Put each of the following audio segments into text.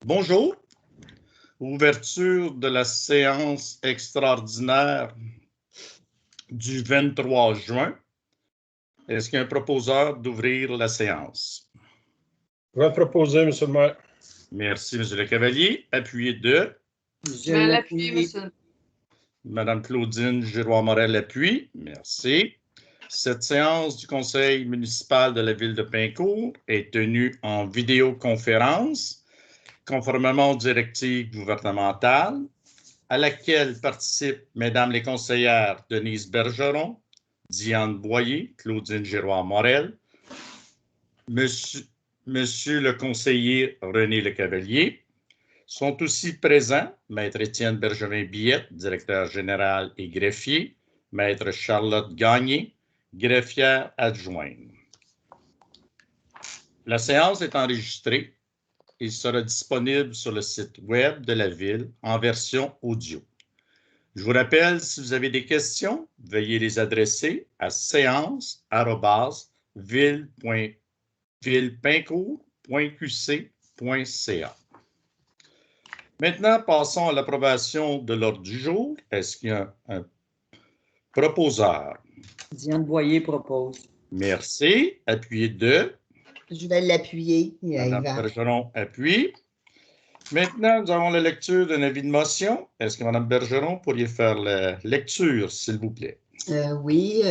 Bonjour. Ouverture de la séance extraordinaire du 23 juin. Est-ce qu'il y a un proposeur d'ouvrir la séance? Je vais proposer, M. le maire. Merci, M. le Cavalier. Appuyé de? Je vais l'appuyer, M. Mme Claudine Giroir-Morel appuie. Merci. Cette séance du Conseil municipal de la ville de Pincourt est tenue en vidéoconférence, conformément aux directives gouvernementales, à laquelle participent Mesdames les conseillères Denise Bergeron, Diane Boyer, Claudine Giroir-Morel, Monsieur le conseiller René Lecavalier. Sont aussi présents Maître Étienne Bergerin-Billette, directeur général et greffier, Maître Charlotte Gagné, greffière adjointe. La séance est enregistrée et sera disponible sur le site web de la Ville en version audio. Je vous rappelle, si vous avez des questions, veuillez les adresser à séance@ville.pincourt.qc.ca. Maintenant, passons à l'approbation de l'ordre du jour. Est-ce qu'il y a un proposeur? Diane Boyer propose. Merci. Appuyé de? Je vais l'appuyer. Mme Bergeron appuie. Maintenant, nous avons la lecture d'un avis de motion. Est-ce que Mme Bergeron pourriez faire la lecture, s'il vous plaît? Oui.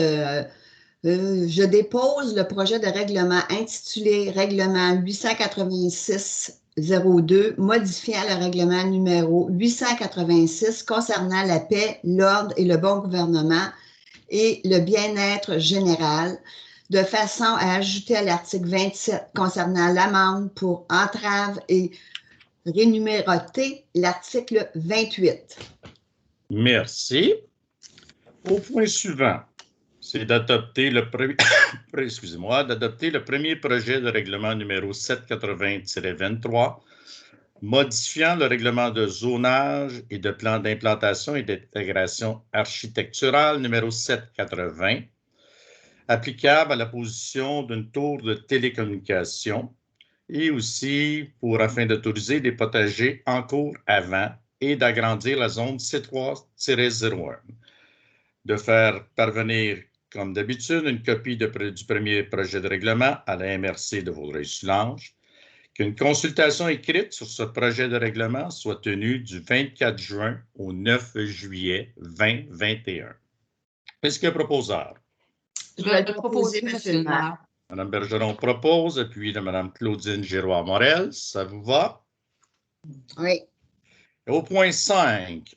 Je dépose le projet de règlement intitulé Règlement 886-02 modifiant le règlement numéro 886 concernant la paix, l'ordre et le bon gouvernement et le bien-être général, de façon à ajouter à l'article 27 concernant l'amende pour entrave et rénuméroter l'article 28. Merci. Au point suivant, c'est d'adopter le premier projet de règlement numéro 780-23, modifiant le règlement de zonage et de plan d'implantation et d'intégration architecturale numéro 780, applicable à la position d'une tour de télécommunication et aussi afin d'autoriser des potagers en cours avant et d'agrandir la zone C3-01. De faire parvenir, comme d'habitude, une copie du premier projet de règlement à la MRC de Vaudreuil-Soulanges, qu'une consultation écrite sur ce projet de règlement soit tenue du 24 juin au 9 juillet 2021. Est-ce qu'il y a un proposeur? Je vais le proposer, M. le maire. Mme Bergeron propose, appuyé de Mme Claudine Giroir-Morel. Ça vous va? Oui. Et au point 5,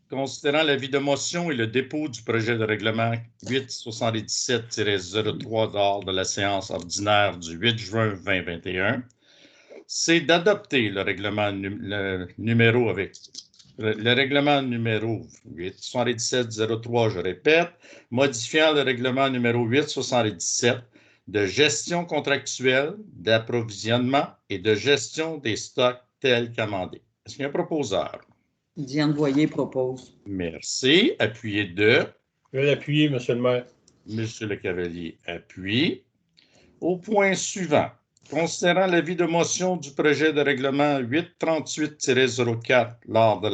considérant l'avis de motion et le dépôt du projet de règlement 877-03 lors de la séance ordinaire du 8 juin 2021, c'est d'adopter le règlement numéro 877-03, je répète, modifiant le règlement numéro 877 de gestion contractuelle, d'approvisionnement et de gestion des stocks tels qu'amendés. Est-ce qu'il y a un proposeur? Diane Boyer propose. Merci. Appuyé de? Je vais l'appuyer, M. le maire. Monsieur le Cavalier appuie. Au point suivant, considérant l'avis de motion du projet de règlement 838-04 lors de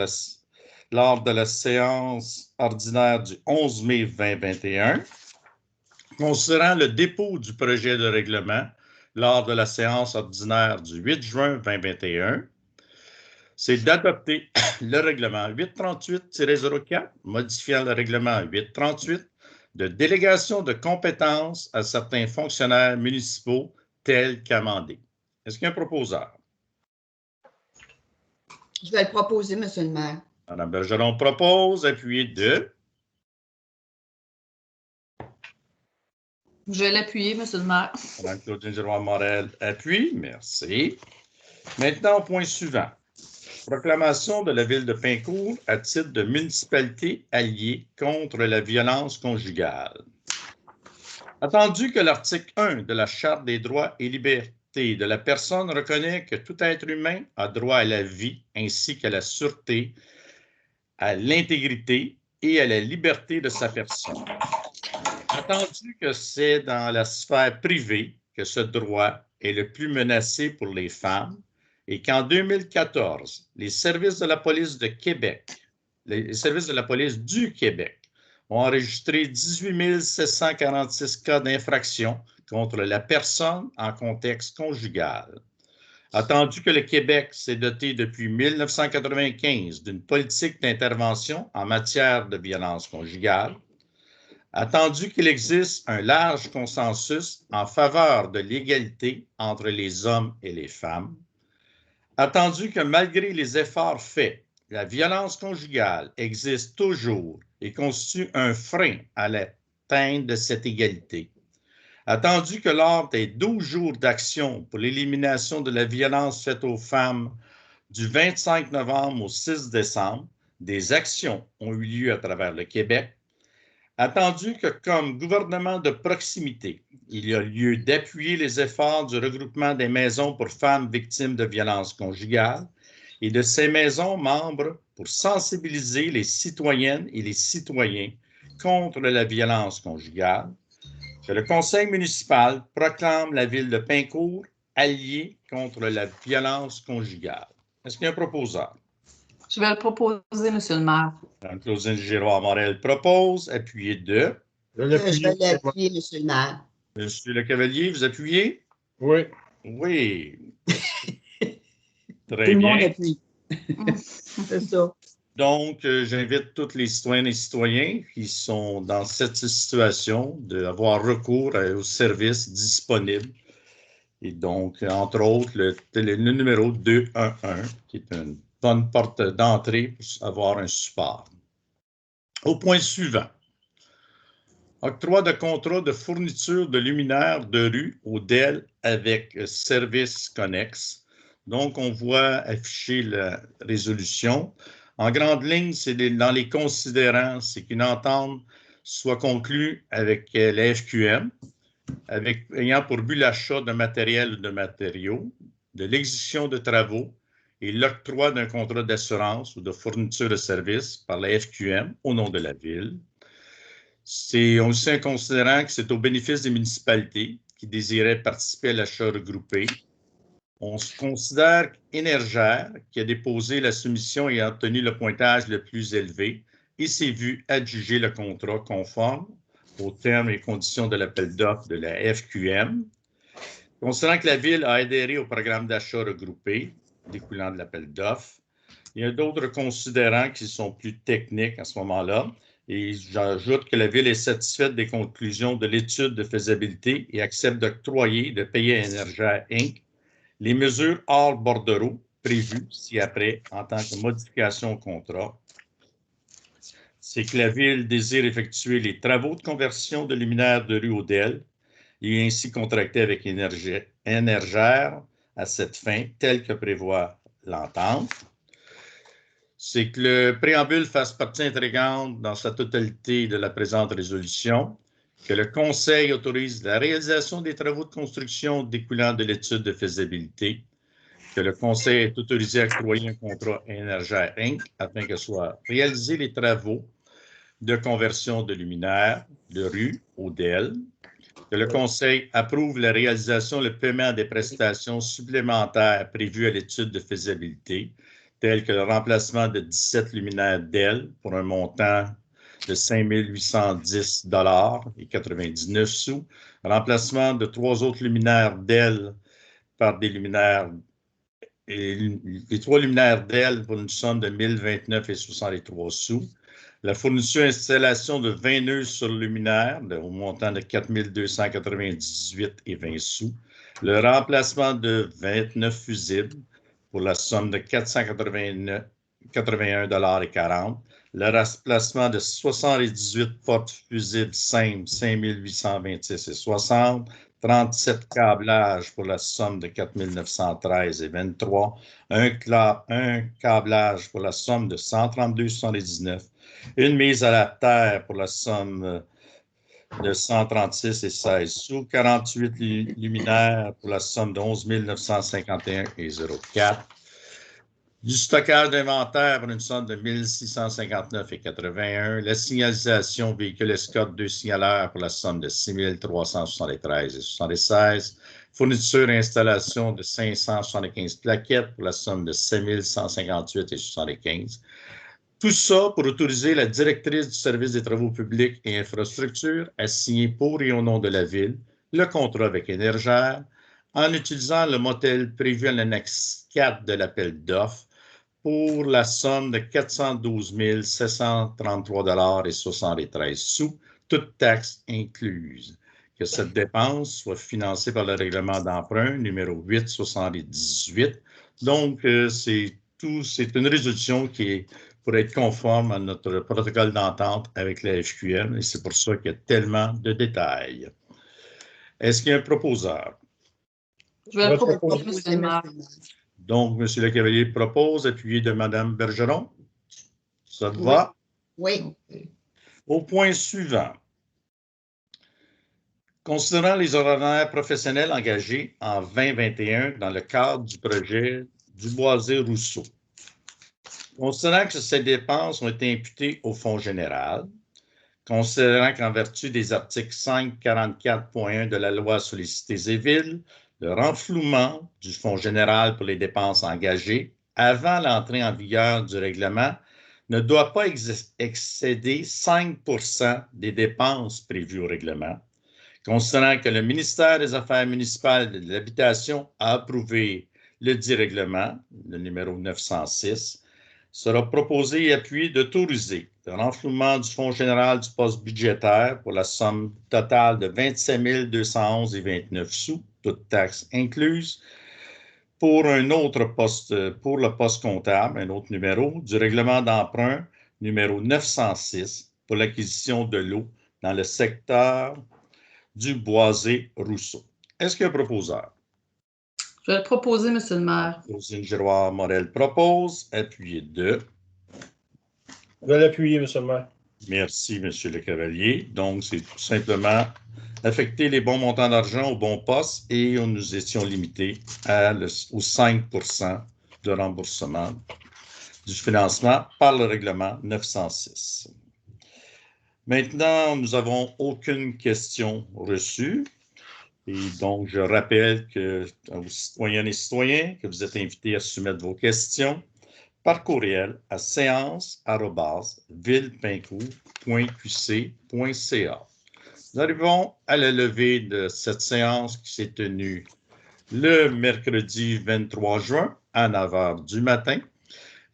la séance ordinaire du 11 mai 2021, considérant le dépôt du projet de règlement lors de la séance ordinaire du 8 juin 2021, c'est d'adopter le règlement 838-04, modifiant le règlement 838 de délégation de compétences à certains fonctionnaires municipaux tels qu'amendés. Est-ce qu'il y a un proposeur? Je vais le proposer, M. le maire. Mme Bergeron propose, appuyé de? Je vais l'appuyer, M. le maire. Mme Claudine Giroir-Morel appuie. Merci. Maintenant, au point suivant. Proclamation de la ville de Pincourt à titre de municipalité alliée contre la violence conjugale. Attendu que l'article 1 de la Charte des droits et libertés de la personne reconnaît que tout être humain a droit à la vie ainsi qu'à la sûreté, à l'intégrité et à la liberté de sa personne. Attendu que c'est dans la sphère privée que ce droit est le plus menacé pour les femmes et qu'en 2014, les services de la police de Québec, les services de la police du Québec ont enregistré 18 746 cas d'infraction contre la personne en contexte conjugal. Attendu que le Québec s'est doté depuis 1995 d'une politique d'intervention en matière de violence conjugale, attendu qu'il existe un large consensus en faveur de l'égalité entre les hommes et les femmes, attendu que malgré les efforts faits, la violence conjugale existe toujours et constitue un frein à l'atteinte de cette égalité, attendu que lors des 12 jours d'action pour l'élimination de la violence faite aux femmes du 25 novembre au 6 décembre, des actions ont eu lieu à travers le Québec, attendu que comme gouvernement de proximité, il y a lieu d'appuyer les efforts du regroupement des maisons pour femmes victimes de violences conjugales et de ces maisons membres pour sensibiliser les citoyennes et les citoyens contre la violence conjugale, que le conseil municipal proclame la ville de Pincourt alliée contre la violence conjugale. Est-ce qu'il y a un proposeur? Je vais le proposer, Monsieur le maire. Claudine Giroir-Morel propose, appuyé de... Je Je l'appuie. vais l'appuyer, Monsieur le maire. Monsieur Le Cavalier, vous appuyez? Oui. Oui. Tout Très le monde bien. appuie. C'est ça. Donc, j'invite tous les citoyennes et citoyens qui sont dans cette situation d'avoir recours aux services disponibles. Et donc, entre autres, le numéro 211, qui est une bonne porte d'entrée pour avoir un support. Au point suivant. Octroi de contrat de fourniture de luminaires de rue au DEL avec service connexe. Donc, on voit afficher la résolution. En grande ligne, c'est dans les considérants, c'est qu'une entente soit conclue avec la FQM, ayant pour but l'achat de matériel ou de matériaux, de l'exécution de travaux et l'octroi d'un contrat d'assurance ou de fourniture de services par la FQM au nom de la ville. C'est aussi un considérant que c'est au bénéfice des municipalités qui désiraient participer à l'achat regroupé. On se considère qu'Énergère, qui a déposé la soumission et a obtenu le pointage le plus élevé, et s'est vu adjuger le contrat conforme aux termes et conditions de l'appel d'offres de la FQM. Considérant que la Ville a adhéré au programme d'achat regroupé découlant de l'appel d'offres, il y a d'autres considérants qui sont plus techniques à ce moment-là. Et j'ajoute que la Ville est satisfaite des conclusions de l'étude de faisabilité et accepte d'octroyer, de payer à Énergère Inc. les mesures hors bordereau prévues ci-après en tant que modification au contrat. C'est que la Ville désire effectuer les travaux de conversion de luminaires de rue au DEL et ainsi contracter avec Énergère à cette fin, telle que prévoit l'entente. C'est que le préambule fasse partie intégrante dans sa totalité de la présente résolution, que le Conseil autorise la réalisation des travaux de construction découlant de l'étude de faisabilité, que le Conseil est autorisé à octroyer un contrat à Énergère Inc. afin que soient réalisés les travaux de conversion de luminaires de rue au DEL, que le Conseil approuve la réalisation et le paiement des prestations supplémentaires prévues à l'étude de faisabilité, telles que le remplacement de 17 luminaires DEL pour un montant de 5 810 $ et 99 sous, remplacement de 3 autres luminaires DEL par des luminaires, et les 3 luminaires DEL pour une somme de 1 029 et 63 sous, la fourniture et installation de 20 nœuds sur le luminaire au montant de 4 298 et 20 sous, le remplacement de 29 fusibles pour la somme de 481 $ et 40, le remplacement de 78 portes fusibles simples, 5 826 et 60, 37 câblages pour la somme de 4 913 et 23, un câblage pour la somme de 132,79, une mise à la terre pour la somme de 136 et 16 sous, 48 luminaires pour la somme de 11 951 et 04, du stockage d'inventaire pour une somme de 1659,81, la signalisation véhicule escorte 2 signaleurs pour la somme de 6373,76, fourniture et installation de 575 plaquettes pour la somme de 7158,75. Tout ça pour autoriser la directrice du service des travaux publics et infrastructures à signer pour et au nom de la Ville le contrat avec Énergère en utilisant le modèle prévu à l'annexe 4 de l'appel d'offres pour la somme de 412 733,73 $, toutes taxes incluses. Que cette dépense soit financée par le règlement d'emprunt numéro 878. Donc, c'est une résolution qui est pour être conforme à notre protocole d'entente avec la FQM et c'est pour ça qu'il y a tellement de détails. Est-ce qu'il y a un proposeur? Je vais le proposer, monsieur le maire. Donc, M. Lecavalier propose, appuyé de Mme Bergeron. Ça te va? Oui. Au point suivant. Considérant les honoraires professionnels engagés en 2021 dans le cadre du projet Duboisé-Rousseau. Considérant que ces dépenses ont été imputées au Fonds général, considérant qu'en vertu des articles 544.1 de la loi sur les cités et villes, le renflouement du Fonds général pour les dépenses engagées avant l'entrée en vigueur du règlement ne doit pas excéder 5 % des dépenses prévues au règlement. Considérant que le ministère des Affaires municipales et de l'Habitation a approuvé le dit règlement, le numéro 906, sera proposé et appuyé d'autoriser le renflouement du Fonds général du poste budgétaire pour la somme totale de 27 211,29 $, toutes taxes incluses, pour un autre poste, pour le poste comptable, un autre numéro, du règlement d'emprunt numéro 906 pour l'acquisition de l'eau dans le secteur du Boisé-Rousseau. Est-ce qu'il y a un proposeur? Je vais le proposer, monsieur le maire. Rosine Giroir-Morel propose, appuyé de. Je vais l'appuyer, monsieur le maire. Merci, monsieur Lecavalier. Donc, c'est tout simplement affecter les bons montants d'argent au bon poste et nous étions limités aux 5 % de remboursement du financement par le règlement 906. Maintenant, nous n'avons aucune question reçue. Et donc, je rappelle aux citoyennes et citoyens que vous êtes invités à soumettre vos questions par courriel à séance@villepincourt.qc.ca. Nous arrivons à la levée de cette séance qui s'est tenue le mercredi 23 juin à 9 h du matin.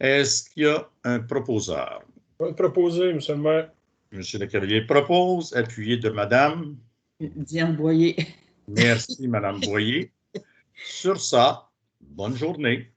Est-ce qu'il y a un proposeur? Je vais le proposer, monsieur le maire. Monsieur Lecavalier propose, appuyé de Madame Diane Boyer. Merci, Madame Boyer. Sur ça, bonne journée.